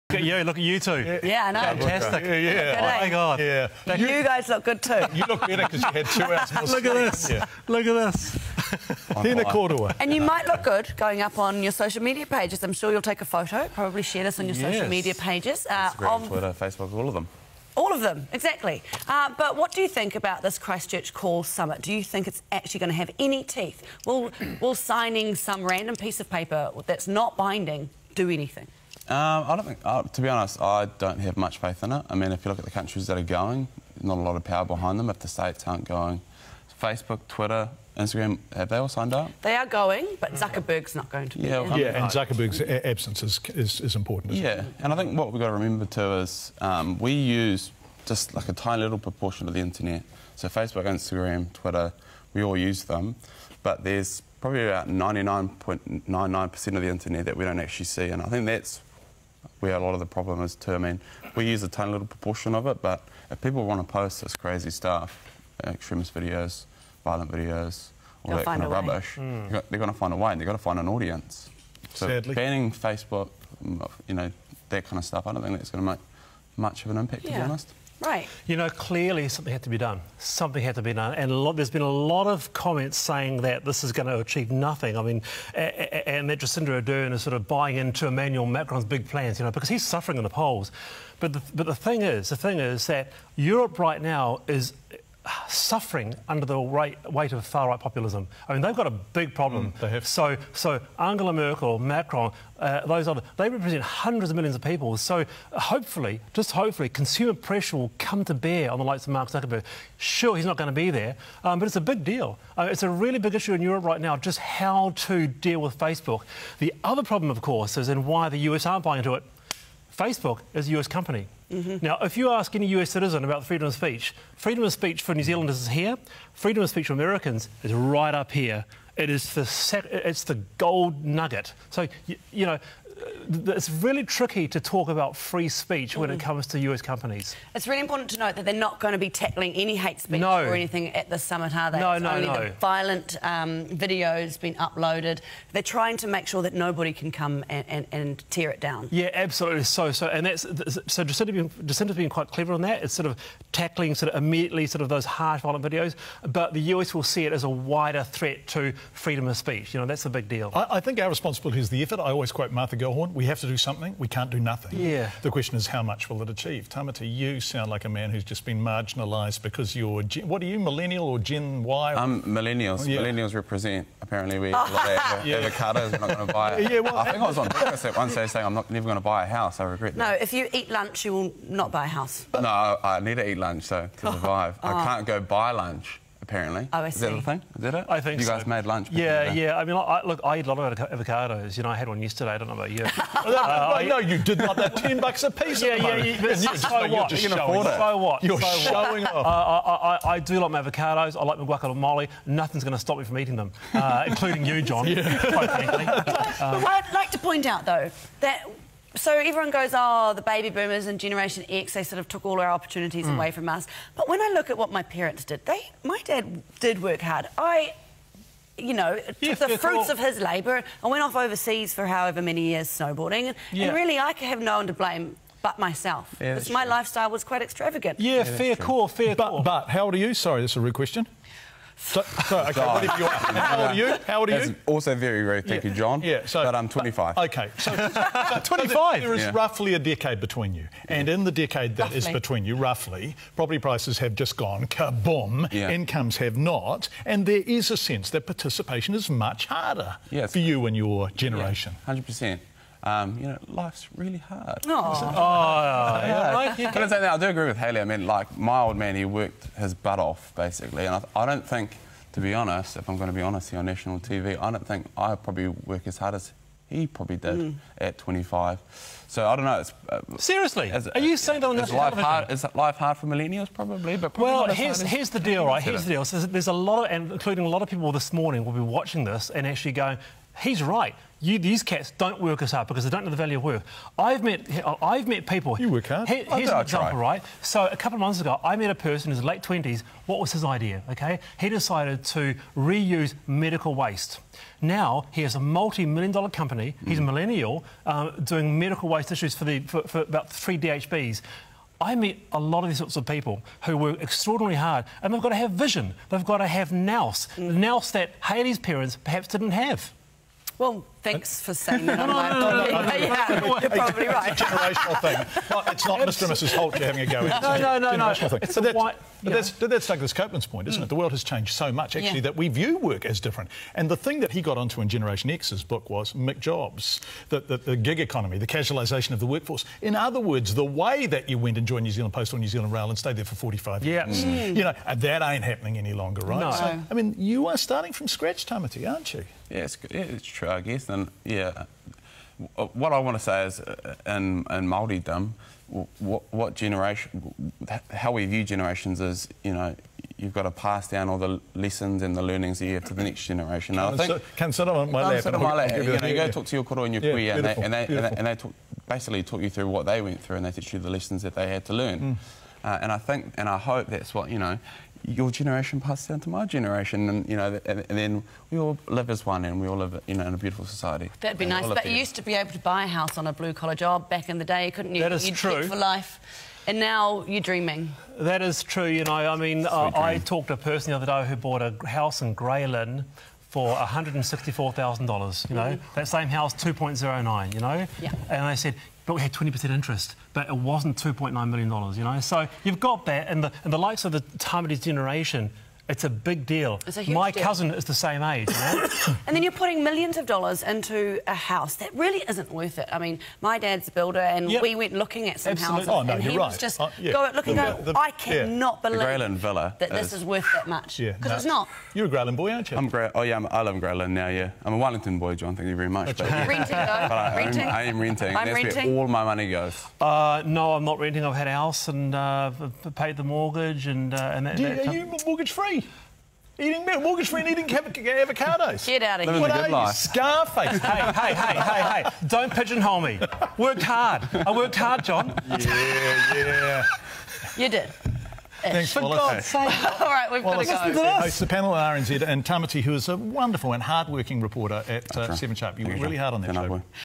Yeah, look at you two. Yeah, I know. Fantastic. Yeah. Oh my God. Yeah. You guys look good too. You look better because you had 2 hours more Look at this. Yeah. Look at this. Tēnā kōrua. And you might look good going up on your social media pages. I'm sure you'll take a photo, probably share this on your social media pages. Instagram, Twitter, Facebook, all of them. All of them, exactly. But what do you think about this Christchurch Call Summit? Do you think it's actually going to have any teeth? Will signing some random piece of paper that's not binding do anything? I don't think, to be honest, I don't have much faith in it. I mean, if you look at the countries that are going, not a lot of power behind them if the states aren't going. Facebook, Twitter, Instagram, have they all signed up? They are going, but Zuckerberg's not going to be there. Yeah, and Zuckerberg's absence is important. Yeah, and I think what we've got to remember too is we use just like a tiny little proportion of the internet. So Facebook, Instagram, Twitter, we all use them, but there's probably about 99.99% of the internet that we don't actually see, and I think that's where a lot of the problem is too. I mean, we use a tiny little proportion of it, but if people want to post this crazy stuff, extremist videos, violent videos, all that kind of rubbish, they're going to find a way, and they've got to find an audience. So sadly, banning Facebook, you know, that kind of stuff, I don't think that's going to make much of an impact, to be honest. Right. You know, clearly something had to be done. Something had to be done. And there's been a lot of comments saying that this is going to achieve nothing. I mean, and that Jacinda Ardern is sort of buying into Emmanuel Macron's big plans, you know, because he's suffering in the polls. But the thing is that Europe right now is suffering under the weight of far-right populism. I mean, they've got a big problem. They have. So Angela Merkel, Macron, those other, they represent hundreds of millions of people. So hopefully, just hopefully, consumer pressure will come to bear on the likes of Mark Zuckerberg. Sure, he's not going to be there, but it's a big deal. It's a really big issue in Europe right now, just how to deal with Facebook. The other problem, of course, is in why the US aren't buying into it. Facebook is a US company. Now, if you ask any US citizen about freedom of speech for New Zealanders is here, freedom of speech for Americans is right up here. It is it's the gold nugget. So, you know, it's really tricky to talk about free speech when it comes to US companies. It's really important to note that they're not going to be tackling any hate speech or anything at the summit, are they? It's only the violent videos being uploaded. They're trying to make sure that nobody can come and tear it down. Yeah, absolutely. And that's so Jacinda's been quite clever on that. It's sort of tackling sort of immediately sort of those harsh, violent videos. But the US will see it as a wider threat to freedom of speech. You know, that's a big deal. I think our responsibility is the effort. I always quote Martha Gellhorn. We have to do something. We can't do nothing. Yeah. The question is, how much will it achieve? Tamata, you sound like a man who's just been marginalised because you're... What are you, millennial or Gen Y? Millennials. Yeah. Millennials represent, apparently, we have a lot of avocados. We're not going to buy it. Yeah, well, I think I was on breakfast at one day saying I'm never going to buy a house. I regret that. No, if you eat lunch, you will not buy a house. No, I need to eat lunch, so to survive. I can't go buy lunch. Apparently. Oh, I see. Is that the thing? Is that it? I think so. You guys made lunch? Yeah. I mean, look, I eat a lot of avocados. You know, I had one yesterday. I don't know about you. No, you did not. That $10 a piece. Yeah. So what? You can afford it. So what? You're showing off. I do like my avocados. I like my guacamole. Nothing's going to stop me from eating them, including you, John. Quite frankly. I'd like to point out, though, that. So everyone goes, oh, the baby boomers and Generation X, they sort of took all our opportunities away from us. But when I look at what my parents did, my dad did work hard. You know, took the fruits of his labour. I went off overseas for however many years snowboarding. And really, I have no one to blame but myself. Because my lifestyle was quite extravagant. Yeah, fair call. But how old are you? Sorry, that's a rude question. So okay, whatever you are. How old are you? How old are you? That's also very rude, thank you, John. Yeah, but I'm 25. Okay, so 25. There is roughly a decade between you, and in the decade that is between you, roughly, property prices have just gone kaboom. Incomes have not, and there is a sense that participation is much harder for you and your generation. 100%. You know, life's really hard. Yeah. Can I say that? I do agree with Haley. I mean, like, my old man, he worked his butt off, basically, and I don't think, to be honest, if I'm going to be honest here on national TV, I don't think I probably work as hard as he probably did at 25. So I don't know. It's, seriously, are you saying that on national television? Is life hard for millennials? Probably, but well, here's the deal, right? Here's the deal. So there's a lot of, and including a lot of people this morning, will be watching this and actually going, he's right. These cats don't work us hard because they don't know the value of work. I've met people... You work hard. Here's an example, right? So a couple of months ago, I met a person in his late 20s. What was his idea, OK? He decided to reuse medical waste. Now, he has a multi-million-dollar company. He's a millennial doing medical waste issues for about 3 DHBs. I meet a lot of these sorts of people who work extraordinarily hard, and they've got to have vision. They've got to have nous. The nous that Hayley's parents perhaps didn't have. Well, thanks for saying that. You're probably right. It's a generational thing. It's not Mr and Mrs Holt you're having a go at. No. That's Douglas Copeland's point, isn't it? The world has changed so much, actually, that we view work as different. And the thing that he got onto in Generation X's book was McJobs, the gig economy, the casualisation of the workforce. In other words, the way that you went and joined New Zealand Post or New Zealand Rail and stayed there for 45 years. You know, that ain't happening any longer, right? No. So, I mean, you are starting from scratch, Tamati, aren't you? Yeah, it's true, I guess. And what I want to say is, in Māoridom, what generation, how we view generations is, you know, you've got to pass down all the lessons and the learnings that you have to the next generation. Now, I think can sit on my lap. You go talk to your koro and your kuia, and they basically talk you through what they went through, and they teach you the lessons that they had to learn. And I think, and I hope that's what, you know, your generation passes down to my generation, and you know, and then we all live as one, and we all live, you know, in a beautiful society. That'd be nice. But you used to be able to buy a house on a blue-collar job back in the day, couldn't you? That is true. For life, and now you're dreaming. That is true. You know, I mean, I talked to a person the other day who bought a house in Greylin for $164,000. You know, that same house, 2.09. You know, and they said, but we had 20% interest, but it wasn't $2.9 million, you know? So you've got that, and the likes of the Tamati's generation, it's a big deal. It's a huge My deal. cousin is the same age, you know? And then you're putting millions of dollars into a house that really isn't worth it. I mean, my dad's a builder, and we went looking at some houses, and he was just looking, I cannot believe that this is worth that much. Because it's not. You're a Greylin boy, aren't you? I live in Greylin now, yeah. I'm a Wellington boy, John, thank you very much. But renting, though? Renting? I am renting. I'm That's renting. where all my money goes. No, I'm not renting. I've had a house and paid the mortgage and that... Are you mortgage-free? Eating mortgage-free and eating avocados. Get out of here. What are you, Scarface? Hey, don't pigeonhole me. Worked hard. I worked hard, John. Yeah. You did. Thanks, For God's sake. All right, we've got to go. Hosts the panel at RNZ, and Tamati, who is a wonderful and hard-working reporter at 7 Sharp. You work really hard on that show.